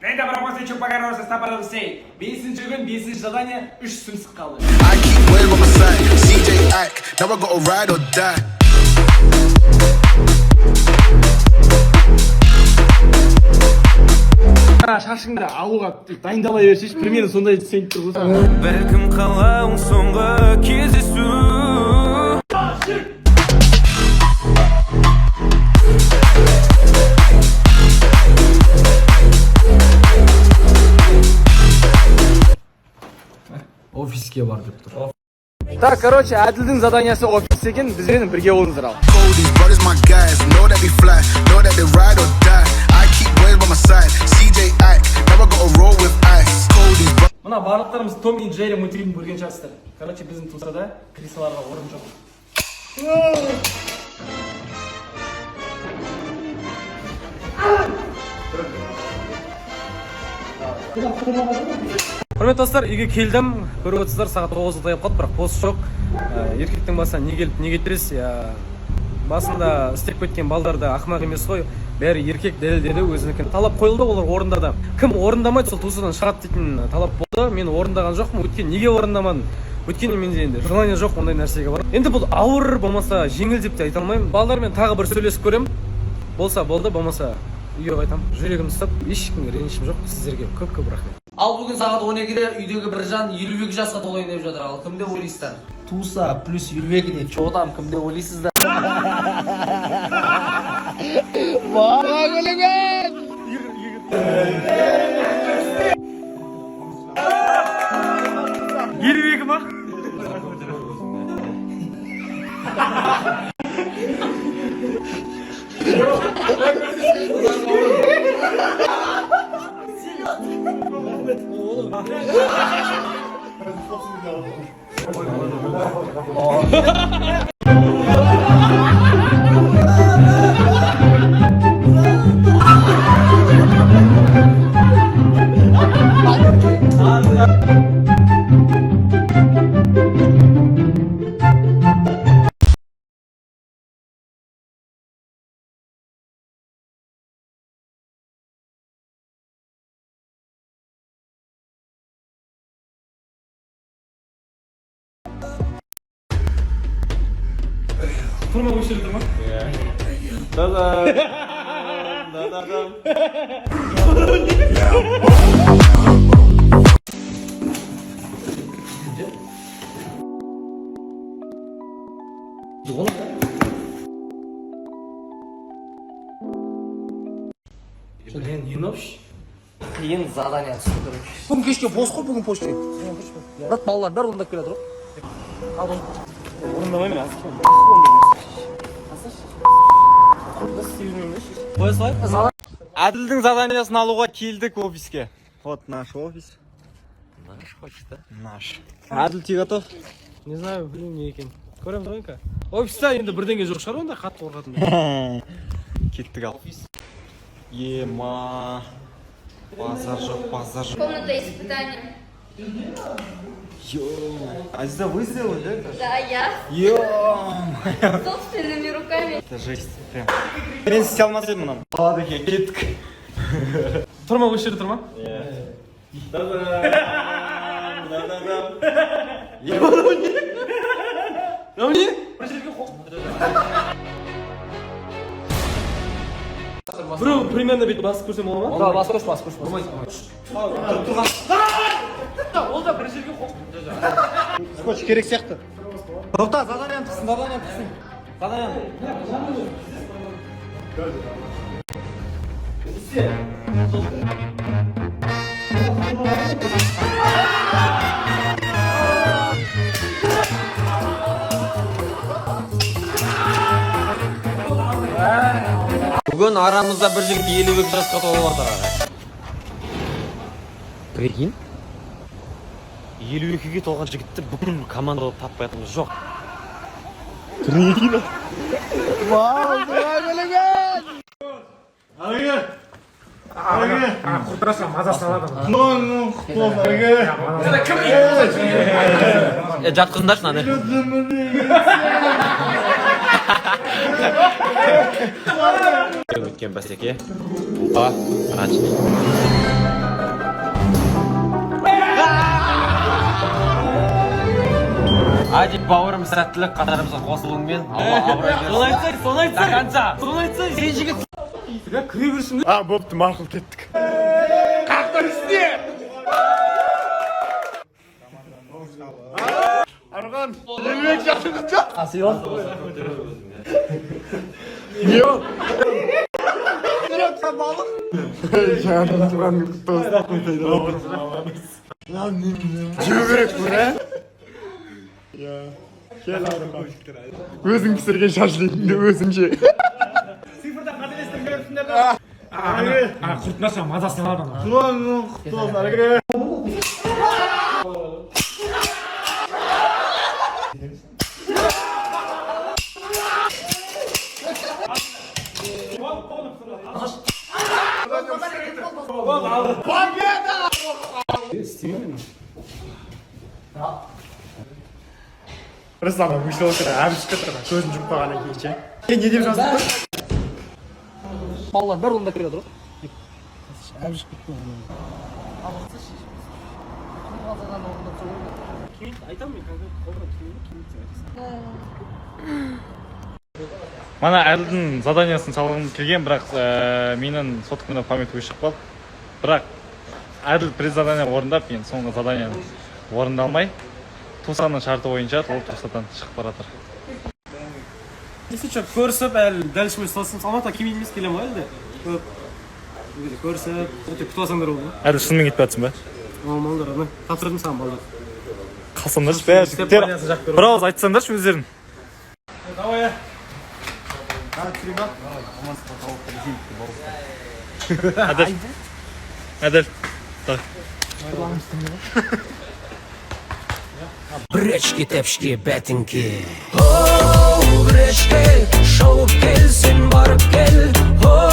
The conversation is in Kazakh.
Енді бір после Чупакарова стапарады сей. 5-ші күн, 5-ші задание, 3 сүмсік қалды. I keep waiting on my side, CJ act, now I gotta ride or die. Шашыңды алуға дайындала берсейші, примерно сондай сен тұрғыза. Бәлкім қалауың соңғы кездесу. Офиске бар деп тұр. Так, короче, Әділдің заданиясы офис екен, бізбен бірге болыңыздар ал. These brothers my guys, know that they fly, know that they ride or die. I keep waiting on my side, CJ act, now I gotta roll with ice. Мына барлықтарымыз Том и Джерри мультфильмін көрген шығарсыздар. Короче, біздің тусада креслоларға орын жоқ. Құрметті достар, үйге келдім. Көріп отырсыздар, сағат 9-ды таяп қалды, бірақ бос жоқ. Еркектің басына не келіп, не кетіресіз? Басында істеп кеткен балдар да ақымақ емес қой. Бәрі еркек дәлелдеді, өзінікін талап қойылды, олар орындады. Кім орындамайды, сол тусадан шығады дейтін талап болды. Мен орындаған жоқпын. Өйткені неге орындамадым? Өйткені менде енді желание жоқ ондай нәрсеге бар. Енді бұл ауыр, болмаса жеңіл деп те айта алмаймын. Балдармен тағы бір сөйлесіп көрем. Болса болды, болмаса үйге қайтамын. Жүрегімді ұстап, ешкімге ренішім жоқ. Сіздерге көп рахмет. Ал бүгін сағат 12-де үйдегі бір жан 52 жасқа толайын деп жатыр. Ал кім деп ойлайсыздар? Туса плюс 52 де чоғдам кім деп ойлайсыздар? Баға күліген! 52 ма? Turma bu işleri durma. Қиын задание түсті короче. Бүгін кешке бос қой, бүгін почта. Брат, балалар бәрі орындап келе тұр. Алдым. Орындамаймын аз. Қоя салайық. Әділдің заданиясын алуға келдік офиске. Вот наш офис. Наш хочет, да? Наш. Әділ тек готов? Не знаю, білмеймін не екен. Көреміз ойынка. Офиста енді бірдеңе жоқ шығар онда қатты қорқатын. Кеттік ал. Ема. Базар жоқ, базар жоқ. Комната испытания. Азиза, вы сделали, да? Да, я. Ё-моё. Собственными руками. Это жесть. Прям. Мен істей алмас едім мұнан. Баладеке, кеттік. Тұрма бұл жерде тұрма? Біреу примерно бет басып көрсем бола ма? Да, бас көш. Ол да бір жерге қоқ. Скотч керек сияқты. Тоқта, заданияны тықсын. Бүгін арамызда бір жігіт 52 жасқа толып отыр. Прикинь, 52-ге толған жігітті бүгін командада таппай жатырмыз жоқ. Құртырасың, мазасын алады. Жатқызыңдаршы мынаны. Өткен бәсеке. Рач. Hadi бауырым сәттілік қатарымызға қосылуыңмен Алла абырой берсін. Соны айтсай, соны айтсай. Қанша? Соны айтсай. Сен жігіт. Кіре берсін. А, болыпты, мақұл кеттік. Арған, елмек жатыңызда. Асион. Не ол? Жаным туған құтты жеу керек бұл, Кел Арған. Өзің пісірген шашлығыңды өзің же. Құртмаса мазасын алады. Туған құтты болсын, ары кіре. Рыслан вышел отыр, әбіш кетір, көзін жұмып қалғаннан кейін ше. Не деп жазып тұр? Балалар бәрі онда кіре тұр. Мана Әділдің заданиясын салғым келген, бірақ менің соткымда память өшіп қалды. Бірақ Әділ предзадания орындап, мен соңғы заданияны орындалмай, Тусаның шарты бойынша ол Тусадан шығып баратыр. Если что, көрсіп, әлі дәлшіме ұсталсын, салмақта кеме емес келем ғой әлде. Көрсіп, өте күтіп алсаңдар ол. Әділ шынымен кетіп жатсың ба? Малдар, аны тапсырдым саған балдар. Қалсаңдаршы, бәрі жігіттер. Бір ауыз айтсаңдаршы өздерін. Давай. Әділ. Әділ. Бречки, тепшки, бәтінки. О, бречки, шауып келсін барып кел. О,